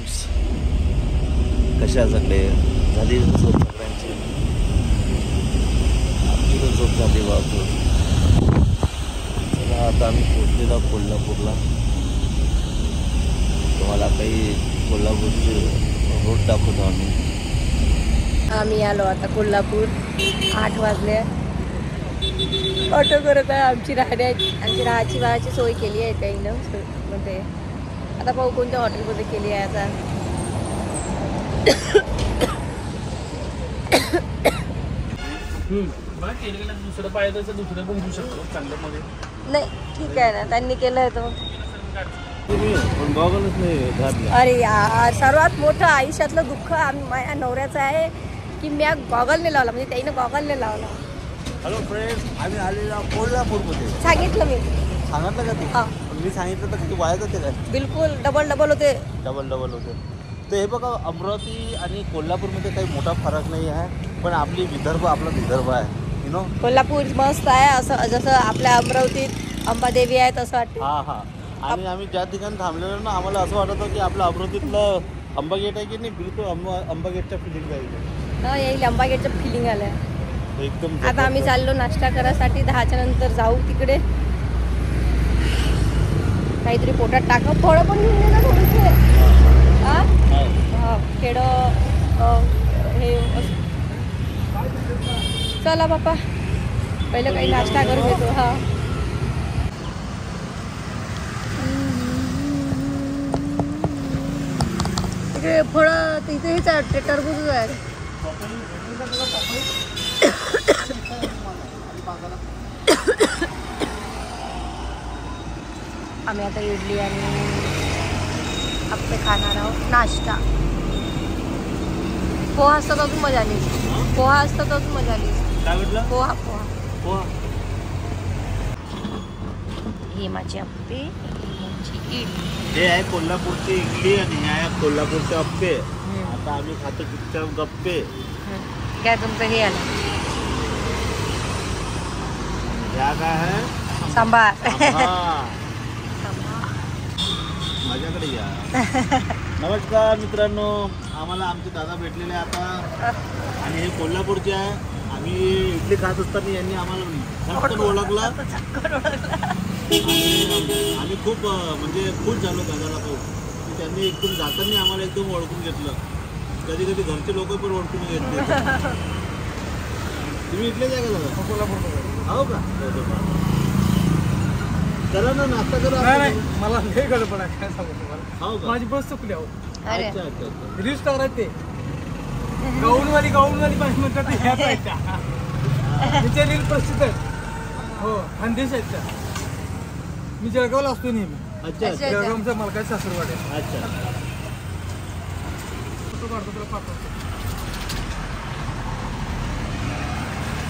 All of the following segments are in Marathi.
फ्रेंड्स, कशा सगळे झाली झोप सगळ्यांची? आमची तर झोप झाली बाबू. चला आता आम्ही पोचलेलो कोल्हापूरला. तुम्हाला काही कोल्हापूरचे रोड दाखवतो आम्ही आलो आता कोल्हापूर. 8 वाजले. ऑटो करत आहे. आमची राहायची बाळाची सोय केली आहे काही ना मध्ये. आता पाहू कोणत्या हॉटेलमध्ये केली आहे आता. दुसरं पाहिजे तर दुसरं पण घेऊ शकतो चांगलं मध्ये. नाही ठीक आहे ना, त्यांनी केलं तर पण गॉगलच नाही घातलं. अरे यार, सर्वात मोठं आयुष्यातलं दुःख माझ्या नवऱ्याचं आहे की मी गॉगलने लावला, म्हणजे त्याने गॉगलने लावला. हॅलो फ्रेंड्स, आम्ही आलेलो कोल्हापूरमध्ये. सांगितलं मी. सांगितलं का ते? हां, मी सांगितलं तर किती वाया जाते काय? बिलकुल डबल होते. डबल होते. तर हे बघा, अमरावती आणि कोल्हापूरमध्ये काही मोठा फरक नाही आहे, पण आपला विदर्भ आहे, यु नो. कोल्हापूर मस्त आहे, असं जसं आपल्या अमरावतीत अंबादेवी आहे तसं वाटतं. हां. आणि आम्ही ज्या ठिकाणी थांबलेलो ना, आम्हाला असं वाटत होतं की आपलं अमरावतीतलं अंबा गेट आहे की नाही, बिलकुल अंबा गेटच्या फिलिंग आहे. येईल अंबा गेटचं फिलिंग आलं एकदम. आता आम्ही चाललो नाश्ता करायसाठी. 10च्या नंतर जाऊ तिकडे. काहीतरी पोटात टाका. फळं पण घेऊन येणार थोडेसे. खेडं हे. चला बापा, पहिलं काही नाश्ता करून घेतो. हा, तिकडे फळं तिथे हेच आहे, टरबूज आहे. आम्ही आता इडली आणि आप्पे खाणार आहोत. नाश्ता पोहा असतं तर मजा आली. पोहा असतं तर मजा आली. काय म्हटलं? पोहा. ही माझी आप्पे, इडली. हे आहे कोल्हापूरची इडली आणि हे आहे कोल्हापूरचे अप्पे. आता आम्ही खातो चुपचाप गप्पे. काय तुमचं हे आलं? ह्या काय आहे? सांबार. माझ्याकडे या. नमस्कार मित्रांनो, आम्हाला आमचे दादा भेटलेले आता, आणि हे कोल्हापूरचे आहे. आम्ही इडली खात असताना यांनी आम्हाला झटकन ओळखला. आम्ही खूप म्हणजे खुश झालो दादाला पाहून की त्यांनी एकदम जाताना आम्हाला एकदम ओळखून घेतलं. कधी घरचे लोक पण ओळखून घेतले. तुम्ही इथलेच आहे का दादा? कोल्हापूर. हो का? चला ना, नाश्ता करा. मला हे गडबड आहे, काय सांगू तुम्हाला. हो का? माझी बस चुकली. हो, अच्छा. रील्स टाकत ते गाऊनवाली पाहिजे म्हणतात ते ह्याच आहेत त्या. तिच्या रील प्रसिद्ध आहेत. हो, खानदेश आहेत त्या. मी जळगावला असतो नेहमी. अच्छा. जळगावचा मालकाची सासरवाडी आहे. अच्छा. फोटो काढतो, तुला पाठवतो.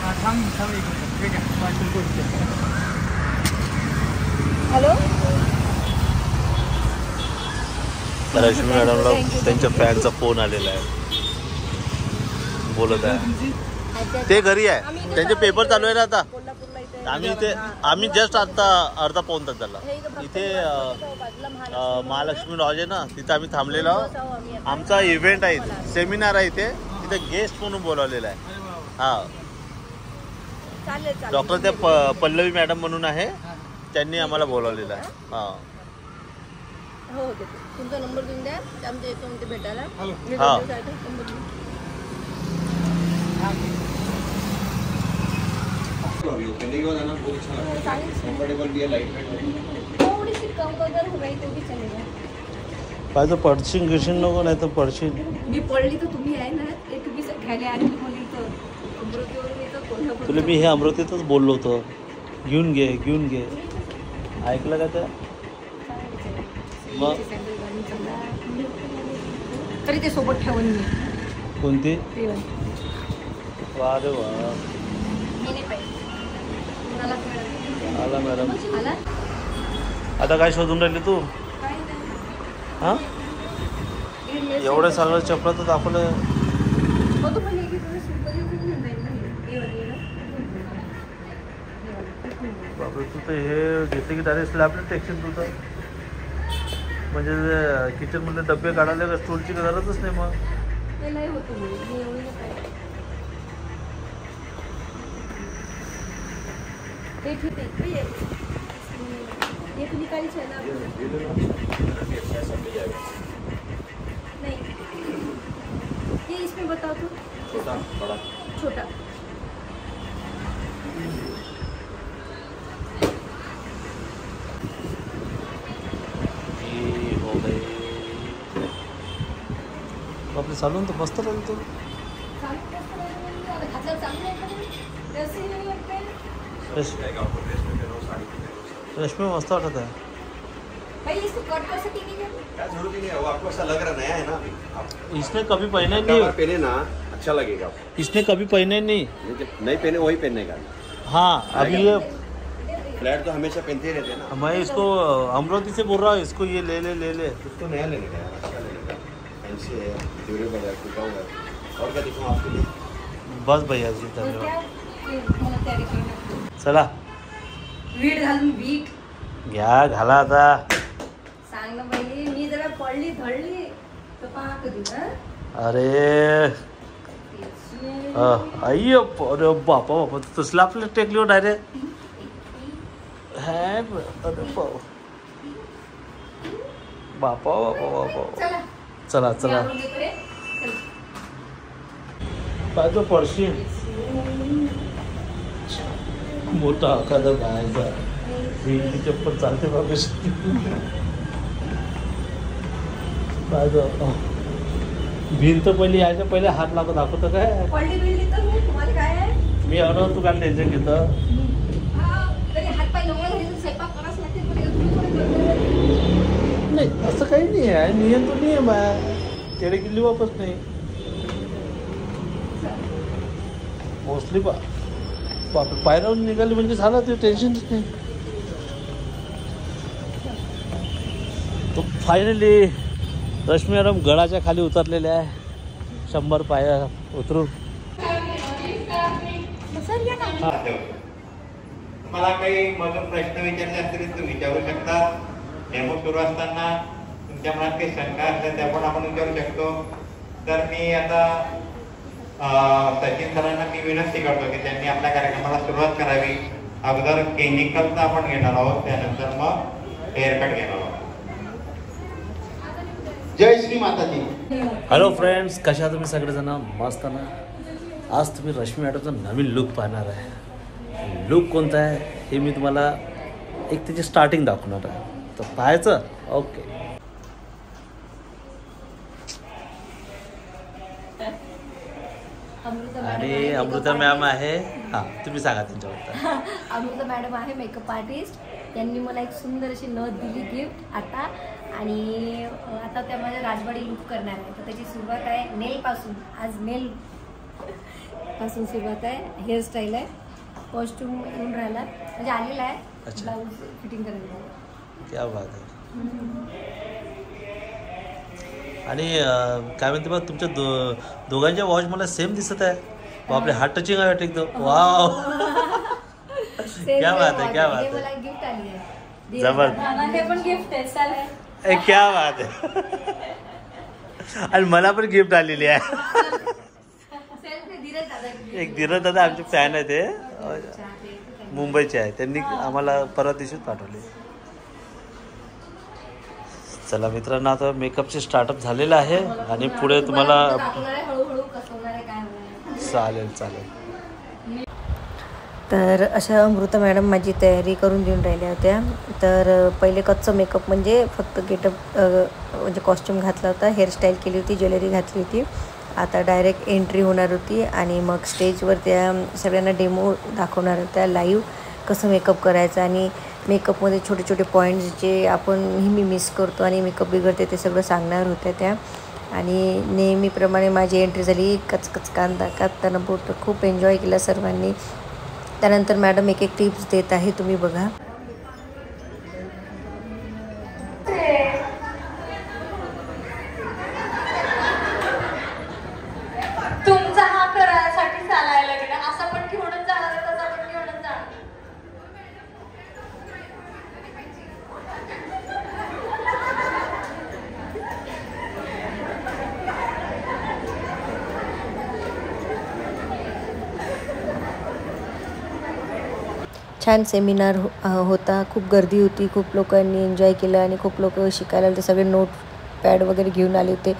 हां, थांब एक मिनिट. ठीक आहे. हॅलो. रश्मी मॅडमला त्यांच्या फॅनचा फोन आलेला आहे. बोलत आहे. ते घरी आहे, त्यांचे पेपर चालू आहे ना आता. आम्ही जस्ट आता अर्धा पाऊण तास झाला इथे महालक्ष्मी लॉज आहे ना, तिथे आम्ही थांबलेलो. आमचा इव्हेंट आहे, सेमिनार आहे इथे गेस्ट म्हणून बोलावलेला आहे. हा, डॉक्टर त्या पल्लवी मॅडम म्हणून आहे, त्यांनी आम्हाला बोलावलेलं आहे. हा हो, तुमचा नंबर देऊन द्या, आमच्या येतो म्हणते भेटायला. हा, पाहिजे पडशील गिशील नको, नाही तर पडशील. मी पडली तर तुम्ही आहे ना, ते तुम्ही घ्यायला आणि तुम्हाला इथं अमरावतीवरून येतं कोल्हापूर. तुला मी हे अमरावतीतच बोललो होतो, घेऊन घे. ऐकलं का त्या? मग तरी ते सोबत ठेवून मी. कोणती? वा रे वा. आला मॅडम. आता काय शोधून राहिली तू? हां, एवढं सगळं चपला तर दाखवलं. बापरे, तू तर हे घेतले की डायरेक्ट स्लॅबला टेक्शन तू तर. म्हणजे किचन मधले डबे काढायला स्टूलची गरजच नाही मग. ते नाही होत मी एवढी नाही पाहिजे. ते ठीक आहे. ये तुम्ही काहीच आहे ना नहीं ये इसमें बताओ तो. छोटा बड़ा छोटा आपले चालून तर मस्त राहील तो. रेशमी मस्त वाटत आहे. भाई इसको कट कर सकेंगे क्या? क्या जरूरत ही नहीं है, वो आपको ऐसा लग रहा नया है ना अभी आप इसने कभी पहना ही एक बार नहीं. पहने ना अच्छा लगेगा आपको। इसने कभी पहना ही नहीं. नहीं पहने वही पहनने का। हाँ अभी ये फ्लैट तो हमेशा पहनते ही रहते हैं ना। मैं इसको अमरावती से बोल रहा हूँ, इसको ये ले ले. उसको नया लेने का यार, अच्छा लेने का। फैंसी है, ड्यूरेबल है, टिकाऊ है। और क्या दिखाऊं आपके लिए? बस भैया जी तो धन्यवाद. क्या मला तयारी करून चला वीट घालून वीट घ्या घाला आता. सांग ना बाई, मी जरा पडली धडली तर पहा कधी ना. अरे अय्यो अरे बापा तसलं आपलं टेकलीवर डायरेक्ट है. अरे बापा चला चला चला मी आवरून येते. पाहिजे पडशी मोठा एखादा बाहेरचा हिंदी चप्पल चालते बाबा. पाहिजे भिंत पहिली यायच्या पहिले हात लागत दाखवतं काय. पडली बिडली तर मी तुम्हाला काय आहे? मी अडवतो तू काय टेन्शन घेतं. हा, तरी हातपाय लवंगला घरी तर स्वयंपाक करावंच लागते. पण एकदा तुम्ही कोणी करता? नाही असं काही नाही आहे. नियम तो नियम आहे. तेडे किल्ली वापस नाही मोस्टली. बापरे पायरावर निघाली म्हणजे झालं ते टेन्शनच नाही. तो फायनली रश्मी मॅडम गडाच्या खाली उतरलेल्या आहे. 100 पाया उतरून. तुम्हाला काही मग प्रश्न विचारले असतील तर विचारू शकता. डेमो सुरू असताना तुमच्या मनात काही शंका असल्या त्या पण आपण विचारू शकतो. तर मी आता सचिन सरांना मी विनंती करतो की त्यांनी आपल्या कार्यक्रमाला सुरुवात करावी. अगोदर केमिकलचा आपण घेणार आहोत, त्यानंतर मग हेअरकट घेणार आहोत. जय श्री माताजी. हॅलो फ्रेंड्स, कशा तुम्ही सगळेजण? मस्त ना. आज तुम्ही रश्मी मॅडमचा नवीन लुक पाहणार आहे. लुक कोणता आहे हे मी तुम्हाला एक त्याची स्टार्टिंग दाखवणार आहे. तर पाहायचं. ओके. आणि अमृता मॅम आहे. हां तुम्ही सांगा त्यांच्याबद्दल. अमृता मॅडम आहे मेकअप आर्टिस्ट. त्यांनी मला एक सुंदर अशी नथ दिली गिफ्ट आता. आणि आता त्या माझ्या राजवाडी लुक करणार आहे. तर त्याची सुरुवात आहे नेलपासून. आज नेल पासून सुरुवात आहे. हेअरस्टाईल आहे. कॉस्ट्यूम येऊन राहिला म्हणजे आलेला आहे. अच्छा. ब्लाऊज फिटिंग करायला. क्या बात आहे. आणि काय म्हणते बघ तुमच्या दोघांच्या वॉच मला सेम दिसत आहे. बापरे हार्ट टचिंग आहे वाटतं एकदम. वाव क्या बात आहे, क्या बात आहे. मला गिफ्ट आली आहे. जबरदस्त. हे पण गिफ्ट आहे. चालेल. क्या बात आहे. आणि मला पण गिफ्ट आलेली आहे. एक धीरज दादा आमचे फॅन आहे. ते मुंबईचे आहे. त्यांनी आम्हाला परवा दिवशीच पाठवले. चला मित्रांनो, आता मेकअपचे स्टार्टअप झालेलं आहे आणि पुढे तुम्हाला हळूहळू कसवणार आहे काय. चालेल. तर अशा अमृता मॅडम माझी तयारी करून देऊन राहिल्या होत्या. तर पहिले कच्चं मेकअप म्हणजे फक्त गेटअप म्हणजे कॉस्ट्यूम घातला होता, हेअरस्टाईल केली होती, ज्वेलरी घातली होती. आता डायरेक्ट एंट्री होणार होती आणि मग स्टेजवर त्या सगळ्यांना डेमो दाखवणार होत्या लाईव्ह कसं मेकअप करायचं. आणि मेकअपमध्ये छोटे छोटे पॉईंट्स जे आपण नेहमी मिस करतो आणि मेकअप बिघडते ते सगळं सांगणार होत्या त्या. आणि नेहमीप्रमाणे माझी एंट्री झाली. कचकच कांदा कापताना बोट. खूप एन्जॉय केला सर्वांनी. त्यानंतर मॅडम एक एक टिप्स देत आहे, तुम्ही बघा. तुमचा हा करायसाठी चालायला गेला. असा पण घेऊनच जाणार, तसा पण घेऊनच जाणार. छान सेमिनार होता. खूप गर्दी होती, खूप लोकांनी एन्जॉय केलं आणि खूप लोक शिकायला आले. ते सगळे नोट पॅड वगैरे घेऊन आले होते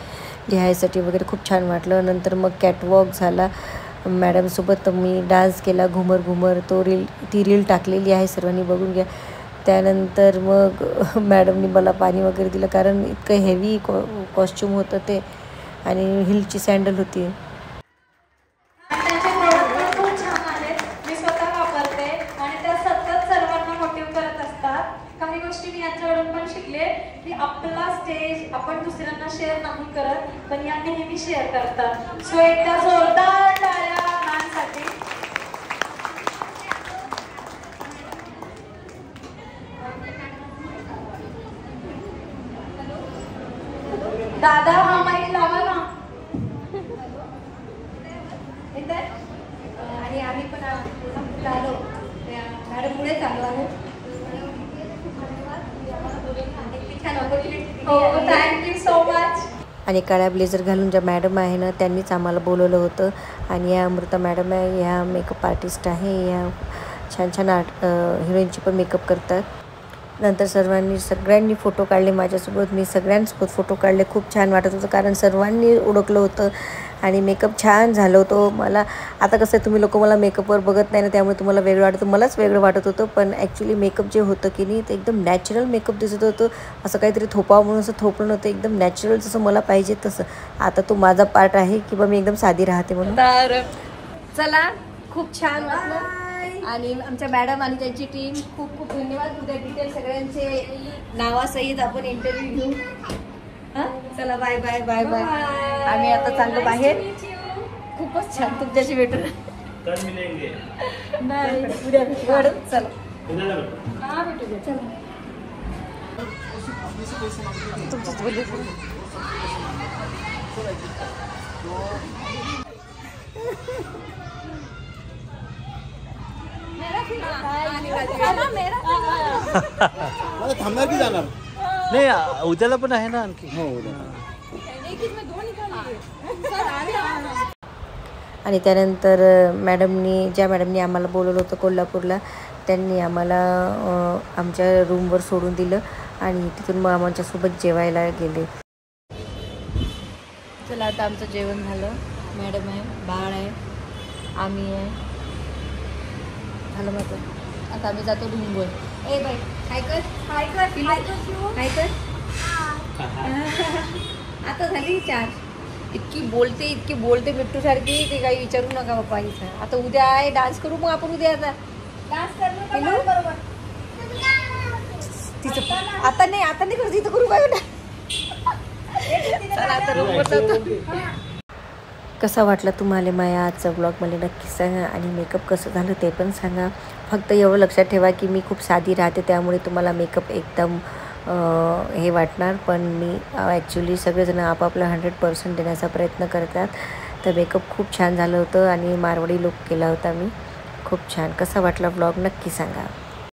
लिहायसाठी वगैरे. खूप छान वाटलं. नंतर मग कॅटवॉक झाला. मॅडमसोबत मी डान्स केला घुमर घुमर. ती रील टाकलेली आहे, सर्वांनी बघून घ्या. त्यानंतर मग मॅडमनी मला पाणी वगैरे दिलं, कारण इतकं हेवी कॉस्च्यूम होतं ते आणि हिलची सँडल होती. त्यांचे प्रोडक्ट पण खूप छान आहेत. मी स्वतः वापरते आणि त्या सतत सर्वांना मोटिव्ह करत असतात. काही गोष्टी मी यांच्याकडून पण शिकले की आपला स्टेज आपण दुसऱ्यांना शेअर नाही करत, पण या नेहमी शेअर करतात. सो एकदा जोरदार टाळ्या मॅमसाठी. दादा हा माईक लावा ना. आणि आम्ही पण आलो मॅडम पुढे चालू आहे. Thank you so much. आणि काळ्या ब्लेझर घालून ज्या मॅडम आहे ना, त्यांनीच आम्हाला बोलवलं होतं. आणि या अमृता मॅडम आहे, ह्या मेकअप आर्टिस्ट आहे. या छान छान हिरोईनची पण मेकअप करतात. नंतर सगळ्यांनी फोटो काढले माझ्यासोबत. मी सगळ्यांसोबत फोटो काढले. खूप छान वाटत होतं, कारण सर्वांनी ओळखलं होतं आणि मेकअप छान झालं होतं. मला आता कसं आहे, तुम्ही लोक मला मेकअपवर बघत नाही ना, त्यामुळे तुम्हाला वेगळं वाटतं. मलाच वेगळं वाटत होतं, पण ॲक्च्युली मेकअप जे होतं की नाही, ते एकदम नॅचरल मेकअप दिसत होतं. असं काहीतरी थोपावं म्हणून असं थोपलं नव्हतं. एकदम नॅचरल, जसं मला पाहिजे तसं. आता तो माझा पार्ट आहे की बा मी एकदम साधी राहते म्हणून. तर चला, खूप छान वाटलं. आणि आमच्या मॅडम आणि त्यांची टीम खूप खूप धन्यवाद. उद्या डिटेल सगळ्यांचे नावासहित आपण इंटरव्ह्यू घेऊ. हां, चला, बाय बाय बाय बाय. आम्ही आता चाललो बाहेर. खूपच छान तुमच्याशी भेटून. कल मिलेंगे. नाही, उद्या भेटू. चला, पुण्याला भेटू. हां, भेटूया. चला, तुमचंच बोलले. मला थांबणार की जाणार नाही. उद्याला पण आहे ना आणखी. हो, उद्या. आणि त्यानंतर ज्या मॅडमनी आम्हाला बोलवलं होतं कोल्हापूरला, त्यांनी आम्हाला आमच्या रूमवर सोडून दिलं आणि तिथून मग आमच्यासोबत जेवायला गेले. चला, आता आमचं जेवण झालं. मॅडम आहे, बाळ आहे, आम्ही आहे, झालं मग. आता आम्ही जातो रूमवर. ए बाई, काय कर काय कर काय कर. आता झाली 4. इतकी बोलते बिट्टू सारखी, ते काही विचारू नका बाप्पा. इथं आता उद्या आहे, डान्स करू मग आपण उद्या. आता डान्स करू तिचं आता नाही करू, तिथं करू काय. चला, आता रूमवर जातो. कसा वाटला तुम्हाला माझ्या आजचा ब्लॉग मला नक्की सांगा. आणि मेकअप कसं झालं ते पण सांगा. फक्त एवढं लक्षात ठेवा की मी खूप साधी राहते, त्यामुळे तुम्हाला मेकअप एकदम हे वाटणार. पण मी ॲक्च्युली सगळेजण आपापला 100% देण्याचा प्रयत्न करतात. तर मेकअप खूप छान झालं होतं आणि मारवाडी लुक केला होता मी. खूप छान. कसा वाटला ब्लॉग नक्की सांगा.